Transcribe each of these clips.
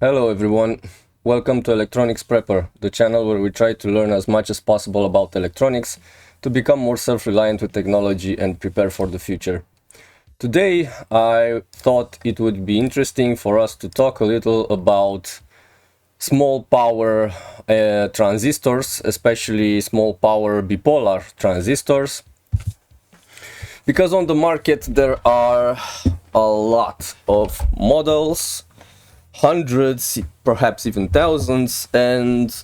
Hello everyone, welcome to Electronics Prepper, the channel where we try to learn as much as possible about electronics to become more self-reliant with technology and prepare for the future. Today I thought it would be interesting for us to talk a little about small power transistors, especially small power bipolar transistors, because on the market there are a lot of models, hundreds, perhaps even thousands, and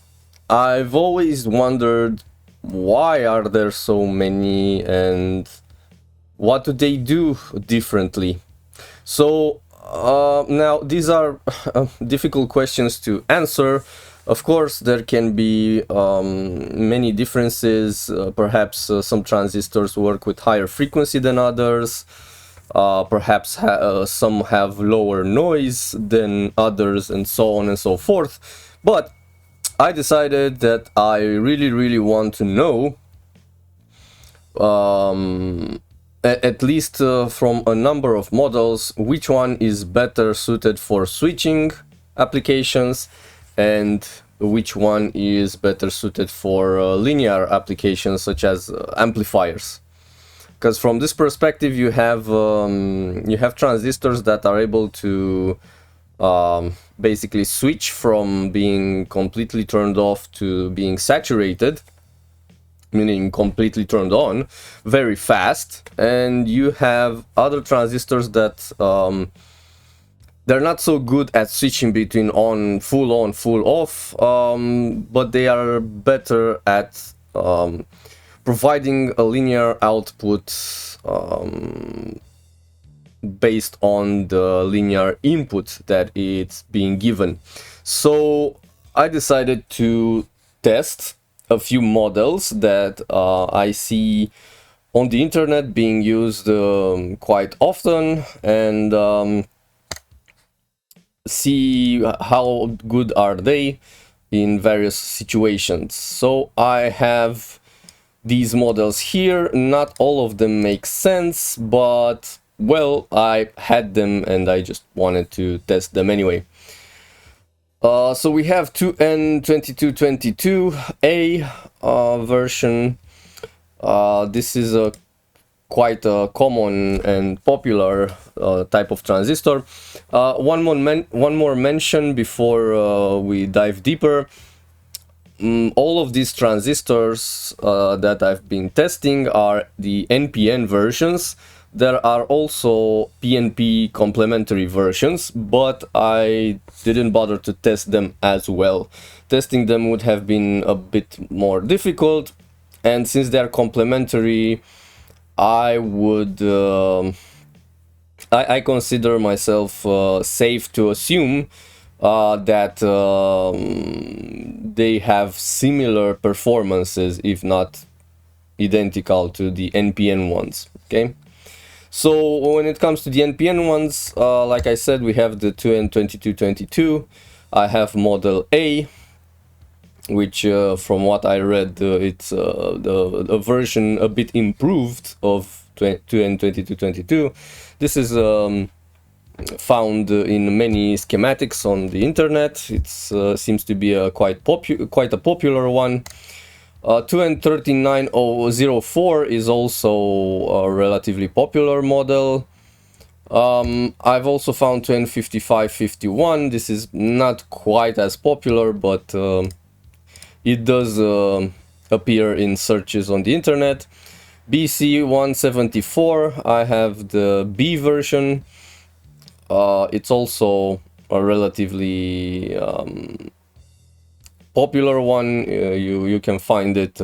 I've always wondered why are there so many and what do they do differently. So now these are difficult questions to answer. Of course, there can be many differences. Perhaps some transistors work with higher frequency than others. Perhaps some have lower noise than others, and so on and so forth. But I decided that I really want to know, at least from a number of models, which one is better suited for switching applications and which one is better suited for linear applications such as amplifiers. Because from this perspective, you have transistors that are able to basically switch from being completely turned off to being saturated, meaning completely turned on, very fast. And you have other transistors that they're not so good at switching between full on, full off, but they are better at providing a linear output based on the linear input that it's being given. So I decided to test a few models that I see on the internet being used quite often, and see how good are they in various situations. So I have these models here. Not all of them make sense, but well, I had them and I just wanted to test them anyway. So we have 2N2222A version. This is a quite a common and popular type of transistor. One more mention before we dive deeper. All of these transistors that I've been testing are the NPN versions. There are also PNP complementary versions, but I didn't bother to test them as well. Testing them would have been a bit more difficult, and since they're complementary, I consider myself safe to assume that they have similar performances, if not identical to the NPN ones. Okay, so when it comes to the NPN ones, like I said, we have the 2N2222. I have model A, which from what I read, it's a version a bit improved of 2N2222. This is found in many schematics on the internet. It seems to be a quite a popular one. 2N13004 is also a relatively popular model. I've also found 2N5551. This is not quite as popular, but it does appear in searches on the internet. BC174, I have the B version. It's also a relatively popular one. You can find it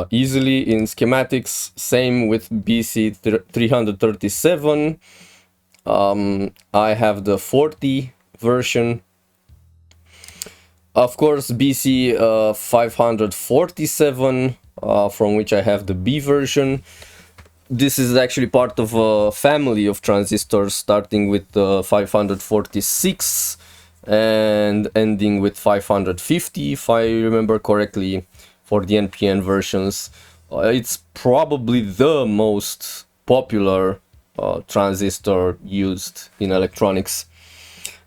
easily in schematics. Same with BC337. I have the 40 version. Of course, BC547, from which I have the B version. This is actually part of a family of transistors starting with 546 and ending with 550, if I remember correctly, for the NPN versions. It's probably the most popular transistor used in electronics.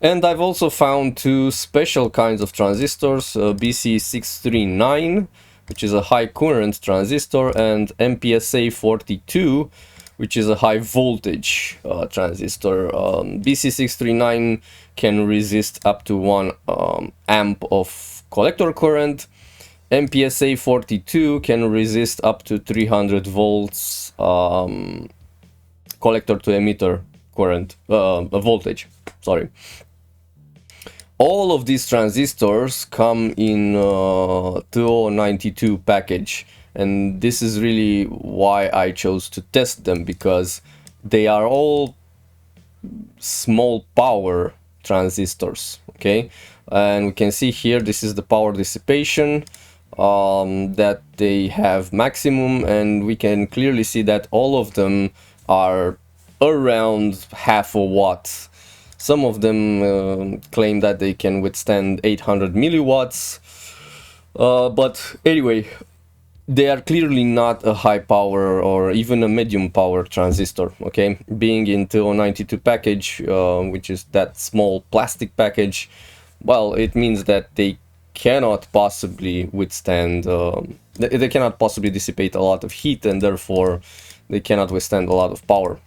And I've also found two special kinds of transistors, BC639, which is a high current transistor, and MPSA42, which is a high voltage transistor. BC639 can resist up to 1 amp of collector current. MPSA42 can resist up to 300 volts collector to emitter current voltage. Sorry. All of these transistors come in 2092 package, and this is really why I chose to test them, because they are all small power transistors. Okay, and we can see here this is the power dissipation that they have maximum, and we can clearly see that all of them are around half a watt. Some of them claim that they can withstand 800 milliwatts, but anyway, they are clearly not a high power or even a medium power transistor. Okay, being in TO92 package, which is that small plastic package, well, it means that they cannot possibly withstand, they cannot possibly dissipate a lot of heat, and therefore they cannot withstand a lot of power.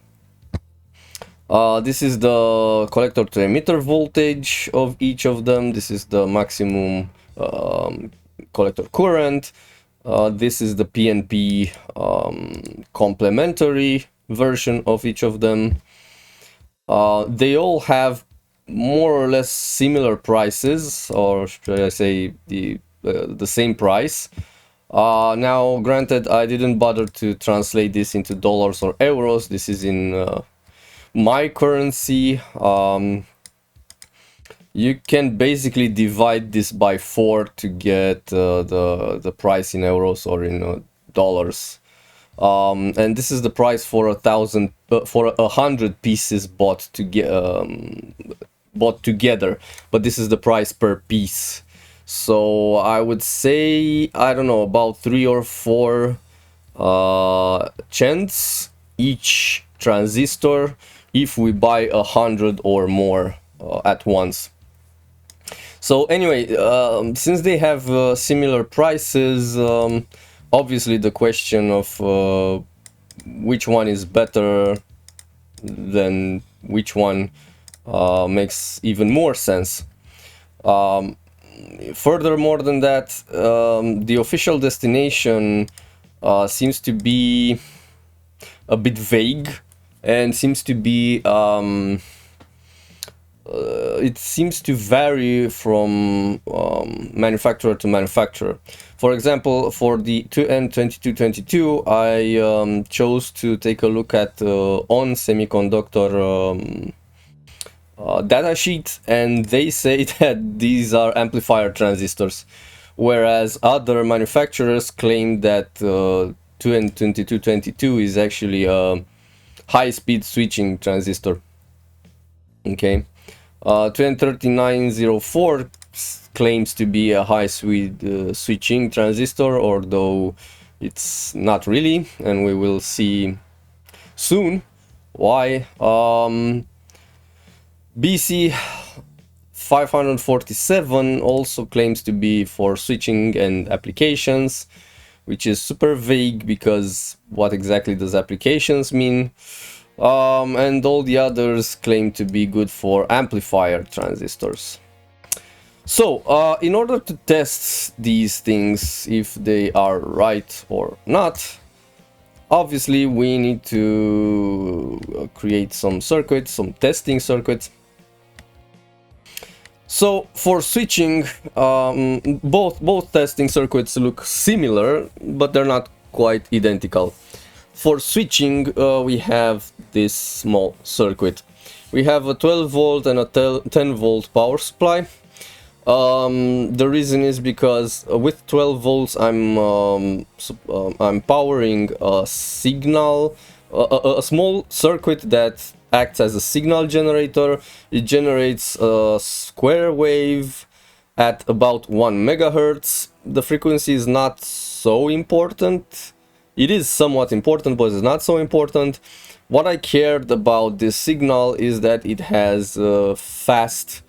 This is the collector to emitter voltage of each of them. This is the maximum collector current. This is the PNP complementary version of each of them. They all have more or less similar prices, or should I say the same price. Now, granted, I didn't bother to translate this into dollars or euros. This is in my currency. You can basically divide this by 4 to get the price in euros or in dollars. And this is the price for 100 pieces bought together, but this is the price per piece. So I would say, I don't know, about 3 or 4 cents each transistor if we buy 100 or more at once. So anyway, since they have similar prices, obviously the question of which one is better than which one makes even more sense. Furthermore than that, the official destination seems to be a bit vague, and seems to be it seems to vary from manufacturer to manufacturer. For example, for the 2N2222, I chose to take a look at ON Semiconductor datasheet, and they say that these are amplifier transistors, whereas other manufacturers claim that 2N2222 is actually a high-speed switching transistor. Okay. 2N3904 claims to be a high-speed switching transistor, although it's not really, and we will see soon why. BC547 also claims to be for switching and applications, which is super vague, because what exactly does applications mean? And all the others claim to be good for amplifier transistors. So, in order to test these things, if they are right or not, obviously we need to create some circuits, some testing circuits. So for switching, both testing circuits look similar, but they're not quite identical. For switching, we have this small circuit. We have a 12 volt and a 10 volt power supply. The reason is because with 12 volts I'm powering a signal, a small circuit that acts as a signal generator. It generates a square wave at about 1 megahertz. The frequency is not so important. It is somewhat important, but it's not so important. What I cared about this signal is that it has fast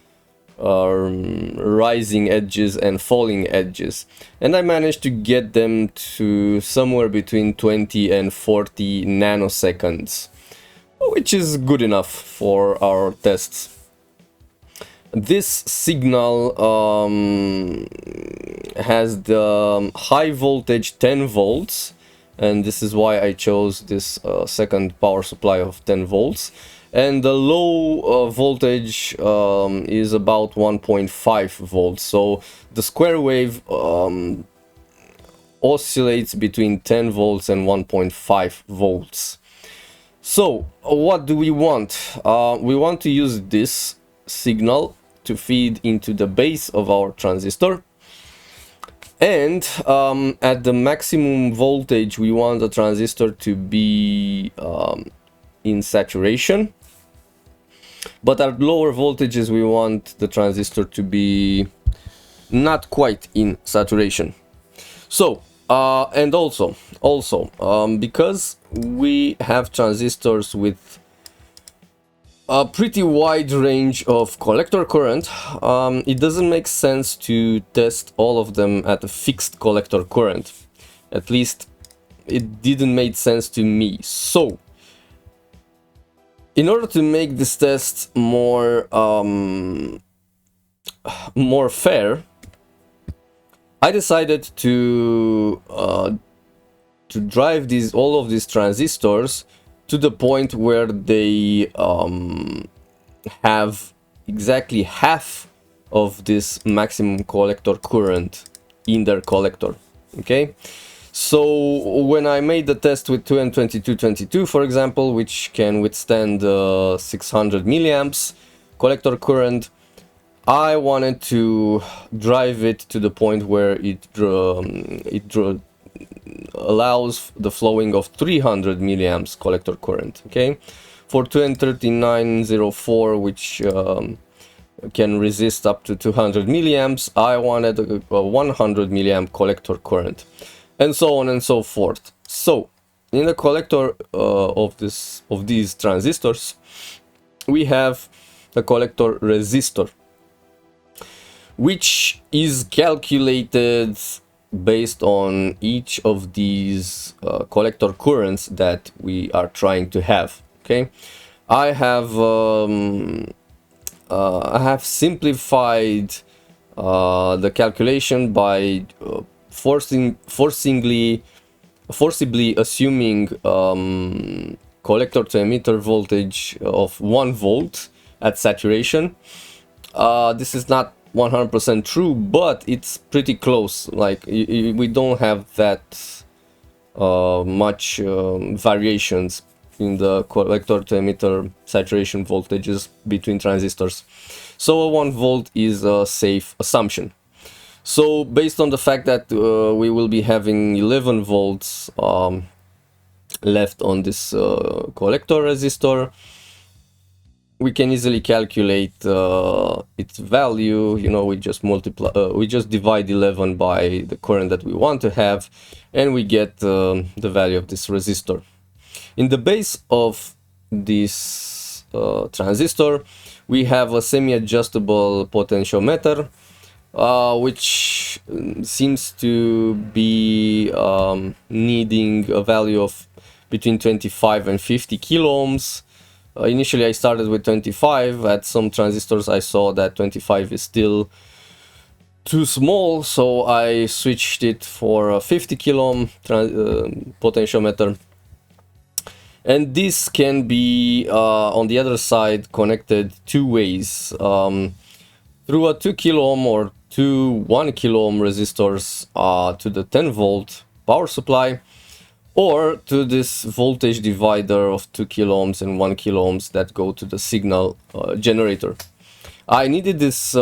rising edges and falling edges, and I managed to get them to somewhere between 20 and 40 nanoseconds, which is good enough for our tests. This signal has the high voltage 10 volts, and this is why I chose this second power supply of 10 volts. And the low voltage is about 1.5 volts. So the square wave oscillates between 10 volts and 1.5 volts. So what do we want? We want to use this signal to feed into the base of our transistor. And at the maximum voltage, we want the transistor to be in saturation. But at lower voltages, we want the transistor to be not quite in saturation. So, and also, because we have transistors with a pretty wide range of collector current, it doesn't make sense to test all of them at a fixed collector current. At least it didn't make sense to me. So, in order to make this test more fair, I decided to drive all of these transistors to the point where they have exactly half of this maximum collector current in their collector. Okay. So when I made the test with 2N2222, for example, which can withstand 600 milliamps collector current, I wanted to drive it to the point where it allows the flowing of 300 milliamps collector current. Okay, for 2N3904, which can resist up to 200 milliamps, I wanted a 100 milliamp collector current, and so on and so forth. So in the collector of these transistors, we have the collector resistor, which is calculated based on each of these collector currents that we are trying to have. Okay, I have simplified the calculation by forcibly assuming collector to emitter voltage of 1 volt at saturation. This is not 100% true, but it's pretty close. Like, we don't have that much variations in the collector to emitter saturation voltages between transistors. So a 1 volt is a safe assumption. So based on the fact that we will be having 11 volts left on this collector resistor, we can easily calculate its value. You know, we just divide 11 by the current that we want to have, and we get the value of this resistor. In the base of this transistor, we have a semi-adjustable potentiometer, which seems to be needing a value of between 25 and 50 kilo ohms. Initially I started with 25. At some transistors I saw that 25 is still too small, so I switched it for a 50 kilo ohm potentiometer. And this can be on the other side connected two ways, through a 2 kilo ohm or two 1 kilo ohm resistors to the 10 volt power supply, or to this voltage divider of 2 kilo ohms and 1 kilo ohms that go to the signal generator. I needed this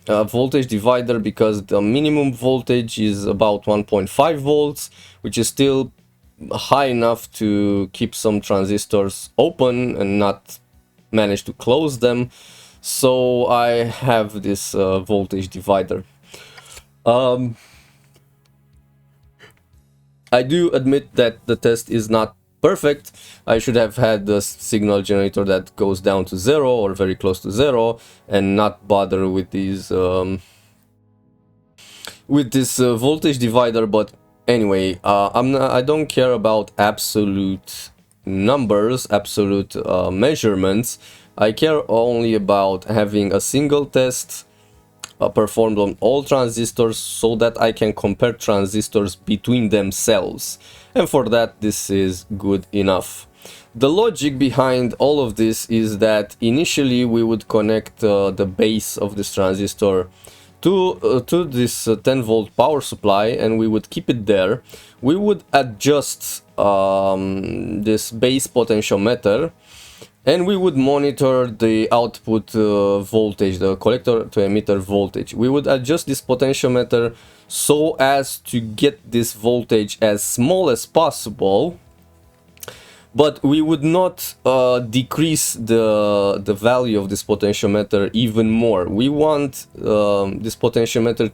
voltage divider because the minimum voltage is about 1.5 volts, which is still high enough to keep some transistors open and not manage to close them. So I have this voltage divider. I do admit that the test is not perfect. I should have had the signal generator that goes down to 0 or very close to 0, and not bother with these with this voltage divider. But anyway, I don't care about absolute numbers, absolute measurements. I care only about having a single test performed on all transistors, so that I can compare transistors between themselves, and for that this is good enough. The logic behind all of this is that initially we would connect the base of this transistor to this 10 volt power supply, and we would keep it there. We would adjust this base potentiometer, and we would monitor the output voltage, the collector to emitter voltage. We would adjust this potentiometer so as to get this voltage as small as possible, but we would not decrease the value of this potentiometer even more. We want this potentiometer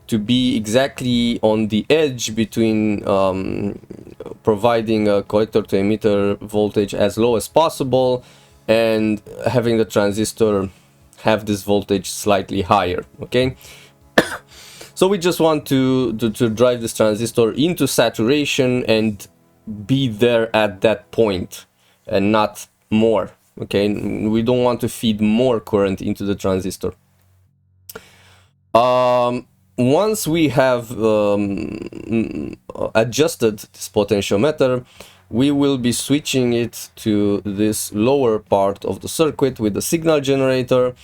to be exactly on the edge between providing a collector to emitter voltage as low as possible and having the transistor have this voltage slightly higher. Okay, so we just want to drive this transistor into saturation and be there at that point and not more. Okay, we don't want to feed more current into the transistor. Once we have adjusted this potentiometer, we will be switching it to this lower part of the circuit with the signal generator,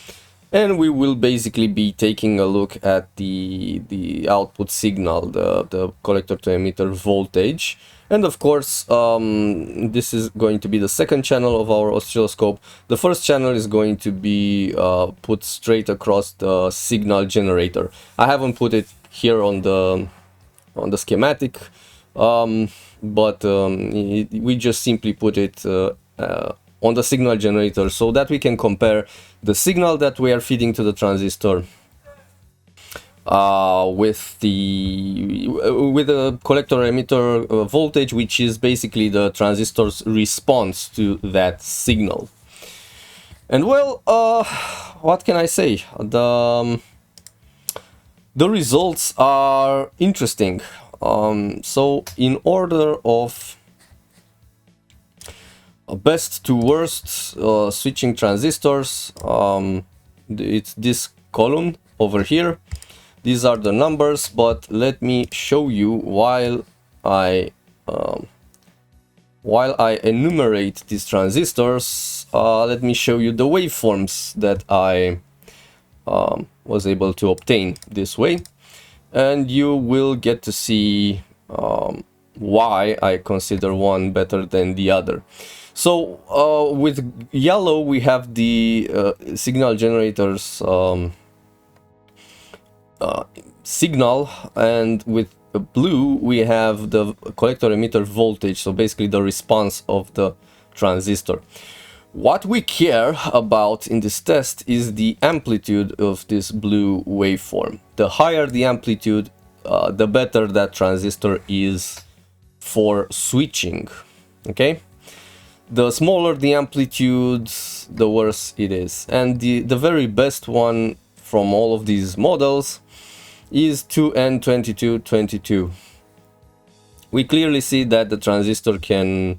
and we will basically be taking a look at the output signal, the collector to emitter voltage. And of course, this is going to be the second channel of our oscilloscope. The first channel is going to be put straight across the signal generator. I haven't put it here on the schematic, but we just simply put it on the signal generator so that we can compare the signal that we are feeding to the transistor with the collector emitter voltage, which is basically the transistor's response to that signal. And well, what can I say? The results are interesting. So in order of best to worst switching transistors, it's this column over here. These are the numbers, but let me show you while I enumerate these transistors. Let me show you the waveforms that I was able to obtain this way, and you will get to see why I consider one better than the other. So with yellow we have the signal generators signal, and with blue we have the collector emitter voltage, so basically the response of the transistor. What we care about in this test is the amplitude of this blue waveform. The higher the amplitude, the better that transistor is for switching. Okay, the smaller the amplitude, the worse it is, and the very best one from all of these models is 2N2222. We clearly see that the transistor can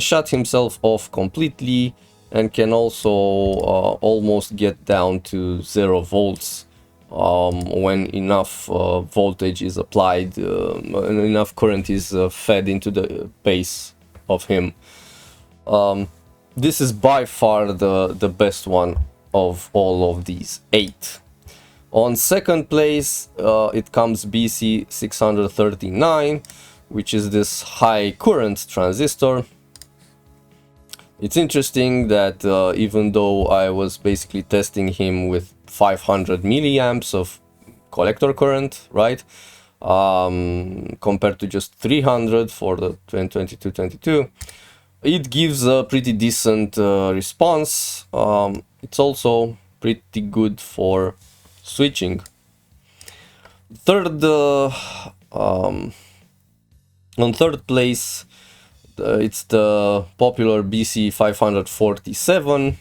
shut himself off completely, and can also almost get down to 0 volts when enough voltage is applied, and enough current is fed into the base of him. This is by far the best one of all of these 8. On second place it comes BC639, which is this high current transistor. It's interesting that even though I was basically testing him with 500 milliamps of collector current, right, compared to just 300 for the 2222, it gives a pretty decent response. It's also pretty good for switching. Third On third place, it's the popular BC547,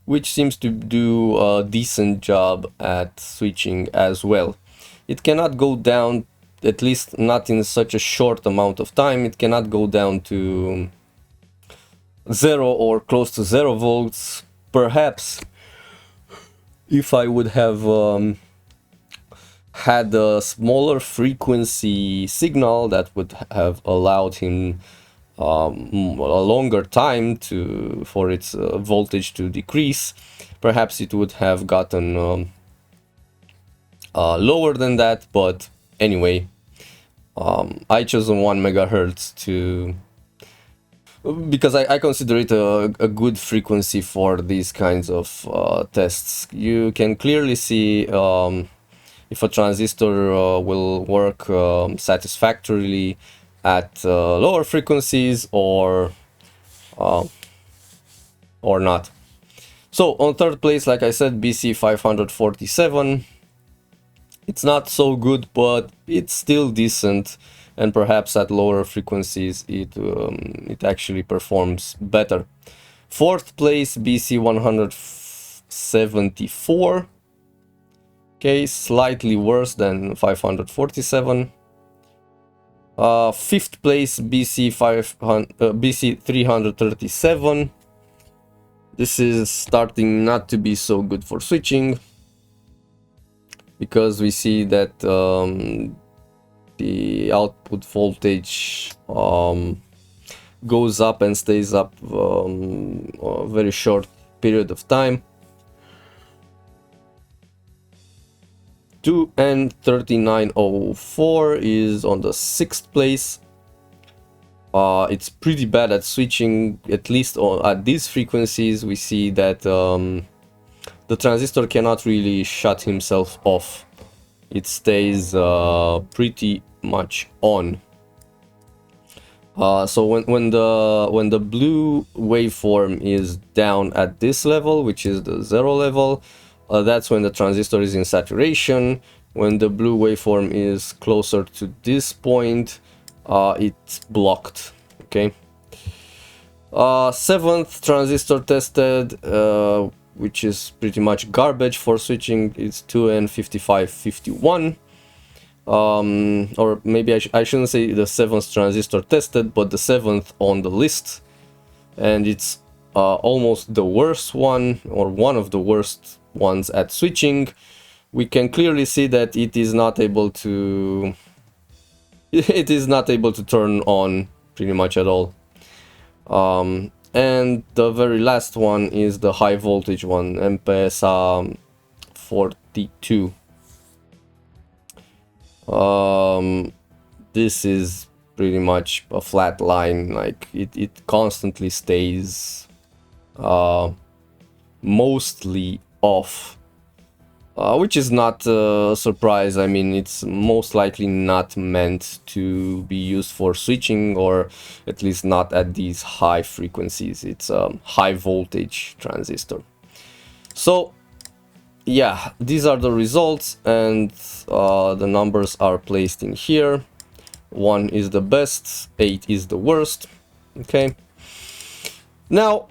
which seems to do a decent job at switching as well. It cannot go down, at least not in such a short amount of time, it cannot go down to 0 or close to 0 volts. Perhaps if I would have had a smaller frequency signal, that would have allowed him a longer time for its voltage to decrease. Perhaps it would have gotten lower than that, but anyway, I chose 1 megahertz because I consider it a good frequency for these kinds of tests. You can clearly see if a transistor will work satisfactorily at lower frequencies or not. So on third place, like I said, BC547. It's not so good, but it's still decent, and perhaps at lower frequencies it actually performs better. Fourth place, BC174. Okay, slightly worse than 547. Fifth place, BC337. This is starting not to be so good for switching, because we see that the output voltage goes up and stays up a very short period of time. 2N3904 is on the 6th place. It's pretty bad at switching, at least at these frequencies. We see that the transistor cannot really shut himself off. It stays pretty much on. So when the blue waveform is down at this level, which is the 0 level, that's when the transistor is in saturation. When the blue waveform is closer to this point, it's blocked. Okay. Seventh transistor tested, which is pretty much garbage for switching, is 2N5551. Or maybe I shouldn't say the 7th transistor tested, but the 7th on the list, and it's almost the worst one, or one of the worst ones at switching. We can clearly see that it is not able to turn on pretty much at all. And the very last one is the high voltage one, MPSA 42. This is pretty much a flat line, like it constantly stays mostly off, which is not a surprise. I mean, it's most likely not meant to be used for switching, or at least not at these high frequencies. It's a high voltage transistor. So yeah, these are the results, and the numbers are placed in here. 1 is the best, 8 is the worst. Okay. Now,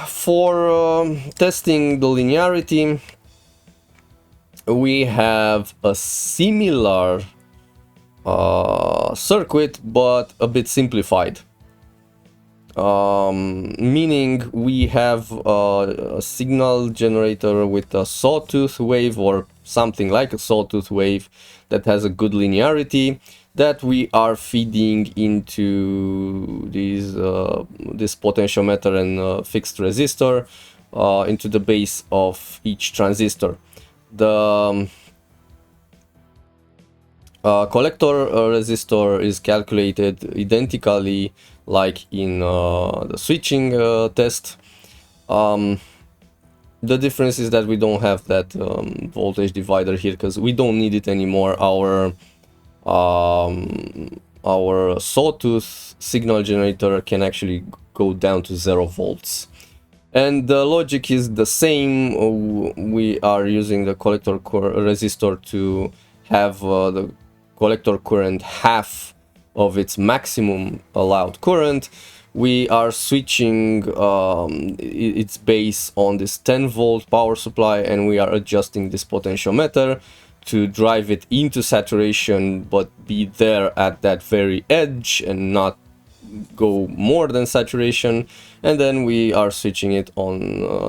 for testing the linearity, we have a similar circuit, but a bit simplified. Meaning we have a signal generator with a sawtooth wave, or something like a sawtooth wave, that has a good linearity, that we are feeding into this potentiometer and fixed resistor into the base of each transistor. The collector resistor is calculated identically like in the switching test. The difference is that we don't have that voltage divider here, because we don't need it anymore. Our sawtooth signal generator can actually go down to 0 volts. And the logic is the same. We are using the collector resistor to have the collector current half of its maximum allowed current, we are switching its base on this 10-volt power supply, and we are adjusting this potentiometer to drive it into saturation, but be there at that very edge and not go more than saturation. And then we are switching it on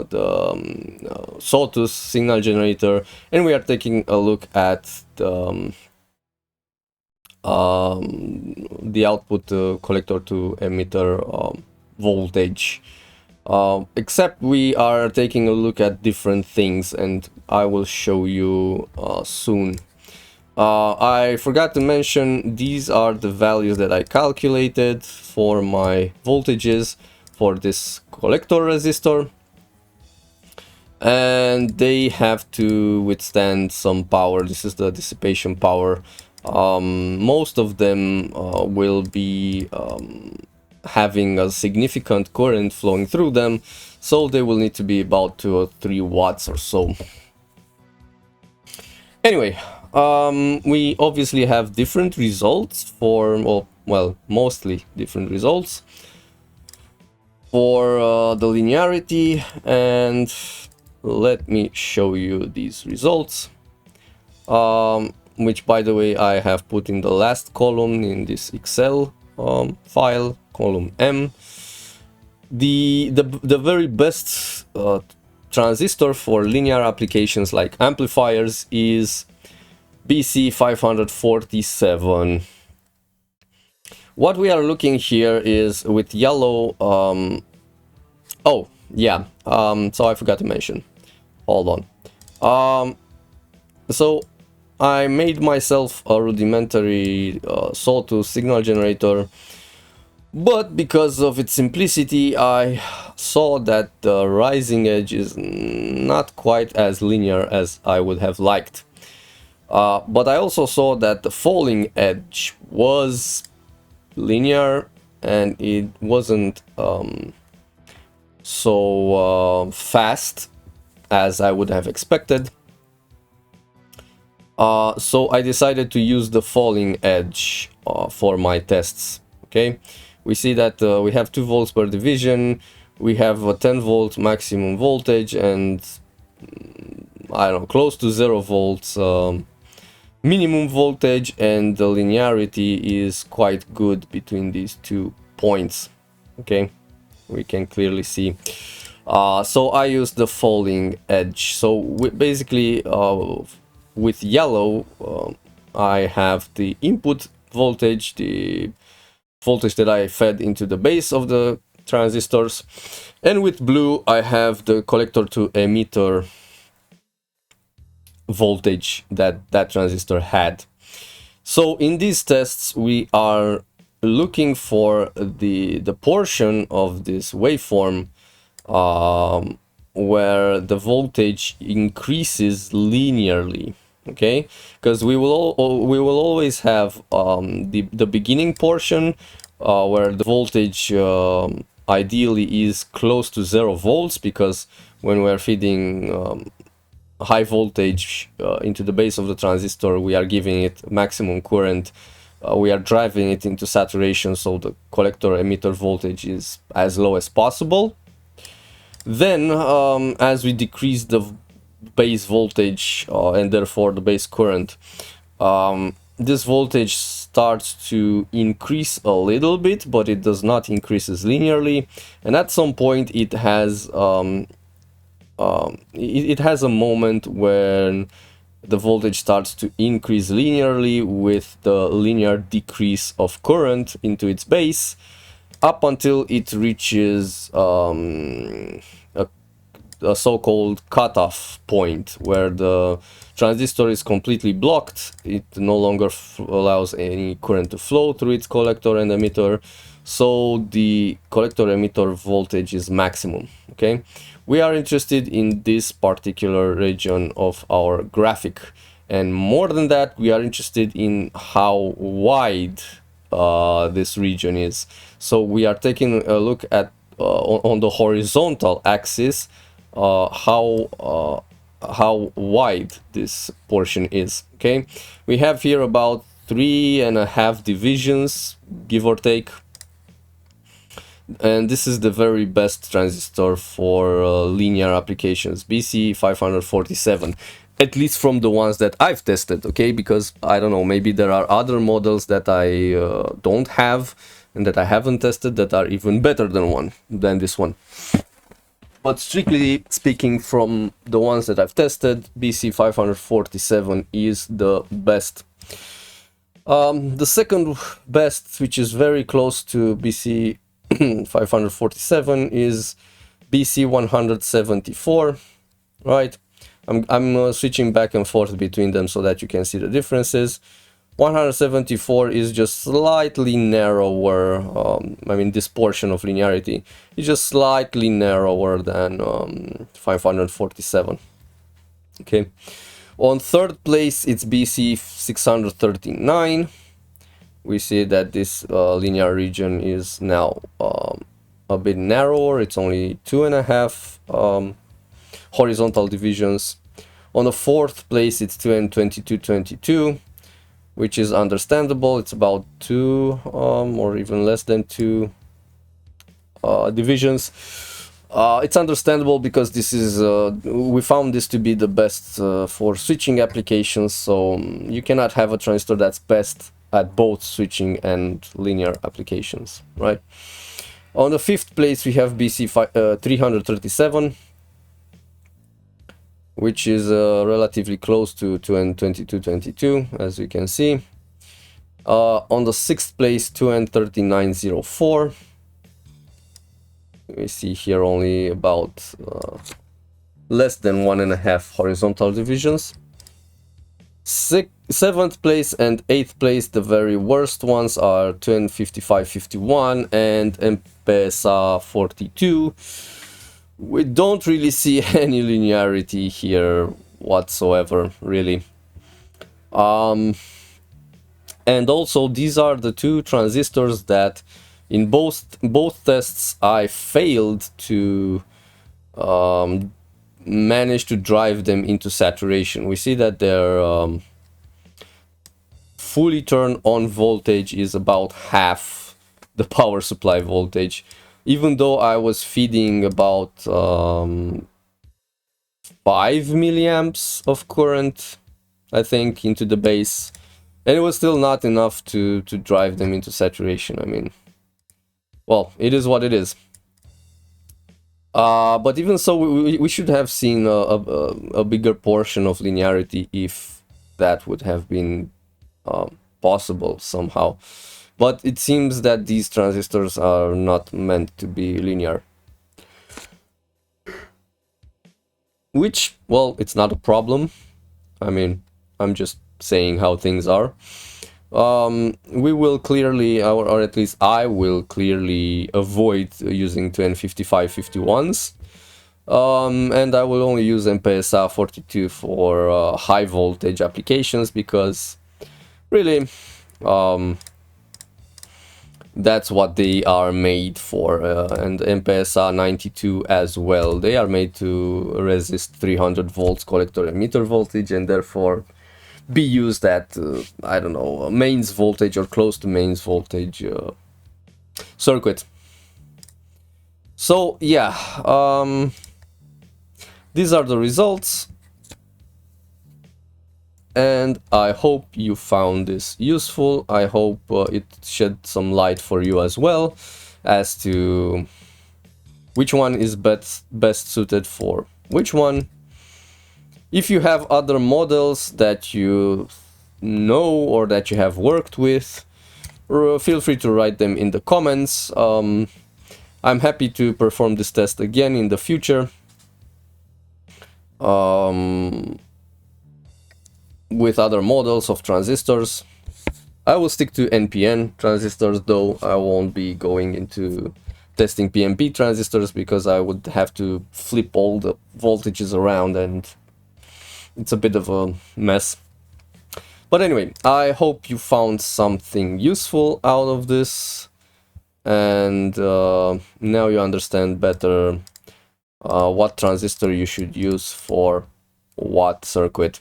the sawtooth signal generator, and we are taking a look at the output collector to emitter voltage. Except we are taking a look at different things, and I will show you soon. I forgot to mention, these are the values that I calculated for my voltages for this collector resistor, and they have to withstand some power. This is the dissipation power. Most of them will be having a significant current flowing through them, so they will need to be about 2 or 3 watts or so. Anyway, we obviously have different results for, well, mostly different results for the linearity, and let me show you these results, which, by the way, I have put in the last column in this Excel file, column M. The very best transistor for linear applications like amplifiers is BC547. What we are looking here is with yellow. Oh yeah, so I forgot to mention. Hold on. So I made myself a rudimentary sawtooth signal generator, but because of its simplicity, I saw that the rising edge is not quite as linear as I would have liked. But I also saw that the falling edge was linear, and it wasn't so fast as I would have expected. So I decided to use the falling edge for my tests. Okay, we see that we have 2 volts per division, we have a 10-volt maximum voltage, and I don't know, close to 0 volts minimum voltage, and the linearity is quite good between these 2 points. Okay, we can clearly see. So I use the falling edge. So basically, with yellow, I have the input voltage, the voltage that I fed into the base of the transistors, and with blue I have the collector to emitter voltage that that transistor had. So in these tests we are looking for the portion of this waveform where the voltage increases linearly. Okay, because we will always have the beginning portion where the voltage ideally is close to 0 volts, because when we're feeding high voltage into the base of the transistor, we are giving it maximum current, we are driving it into saturation, so the collector emitter voltage is as low as possible. Then as we decrease the base voltage and therefore the base current, this voltage starts to increase a little bit, but it does not increase linearly, and at some point it has it has a moment when the voltage starts to increase linearly with the linear decrease of current into its base, up until it reaches a so-called cutoff point where the transistor is completely blocked. It no longer allows any current to flow through its collector and emitter, so the collector emitter voltage is maximum. Okay, we are interested in this particular region of our graphic, and more than that, we are interested in how wide this region is. So we are taking a look at on the horizontal axis how wide this portion is. Okay, we have here about 3.5 divisions, give or take. And this is the very best transistor for linear applications, BC547, at least from the ones that I've tested, okay? Because I don't know, maybe there are other models that I don't have and that I haven't tested that are even better than this one. But strictly speaking, from the ones that I've tested, BC547 is the best. The second best, which is very close to BC547, is BC174, right? I'm switching back and forth between them so that you can see the differences. 174 is just slightly narrower. I mean, this portion of linearity is just slightly narrower than 547. Okay. On third place, it's BC639. We see that this linear region is now a bit narrower. It's only 2.5 horizontal divisions. On the fourth place, it's 2n2222, which is understandable. It's about 2 or even less than 2 divisions. It's understandable because this is we found this to be the best for switching applications, so you cannot have a transistor that's best at both switching and linear applications, right? On the fifth place, we have BC337, which is relatively close to n2222, as you can see. On the sixth place, 2n3904. We see here only about less than 1.5 horizontal divisions. Seventh place and eighth place, the very worst ones, are 2n5551 and MPSA 42. We don't really see any linearity here whatsoever, really. And also, these are the two transistors that in both tests I failed to manage to drive them into saturation. We see that their fully turned on voltage is about half the power supply voltage, even though I was feeding about 5 milliamps of current, I think, into the base, and it was still not enough to drive them into saturation. I mean, well, it is what it is. But even so, we should have seen a bigger portion of linearity if that would have been possible somehow. But it seems that these transistors are not meant to be linear. Which, well, it's not a problem. I mean, I'm just saying how things are. We will clearly, or at least I will clearly avoid using 2n5551s. And I will only use MPSA 42 for high voltage applications, because really, that's what they are made for, and MPSA 92 as well. They are made to resist 300 volts collector emitter voltage, and therefore be used at, I don't know, mains voltage or close to mains voltage circuit. So yeah, these are the results, and I hope you found this useful. I hope it shed some light for you as well as to which one is best suited for which one. If you have other models that you know or that you have worked with, feel free to write them in the comments. I'm happy to perform this test again in the future. With other models of transistors. I will stick to NPN transistors, though I won't be going into testing PNP transistors, because I would have to flip all the voltages around and it's a bit of a mess. But anyway, I hope you found something useful out of this, and now you understand better what transistor you should use for what circuit.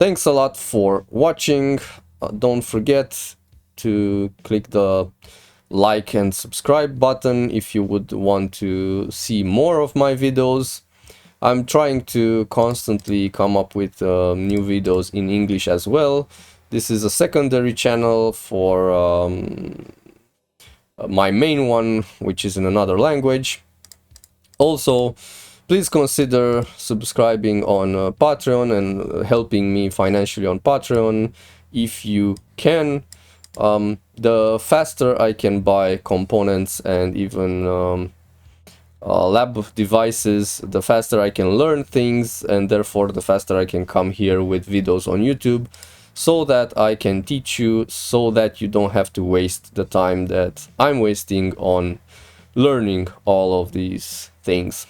Thanks a lot for watching. Don't forget to click the like and subscribe button if you would want to see more of my videos. I'm trying to constantly come up with new videos in English as well. This is a secondary channel for my main one, which is in another language. Also, please consider subscribing on Patreon and helping me financially on Patreon if you can. The faster I can buy components and even lab devices, the faster I can learn things, and therefore the faster I can come here with videos on YouTube so that I can teach you, so that you don't have to waste the time that I'm wasting on learning all of these things.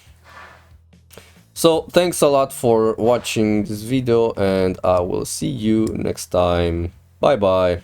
So thanks a lot for watching this video, and I will see you next time. Bye bye.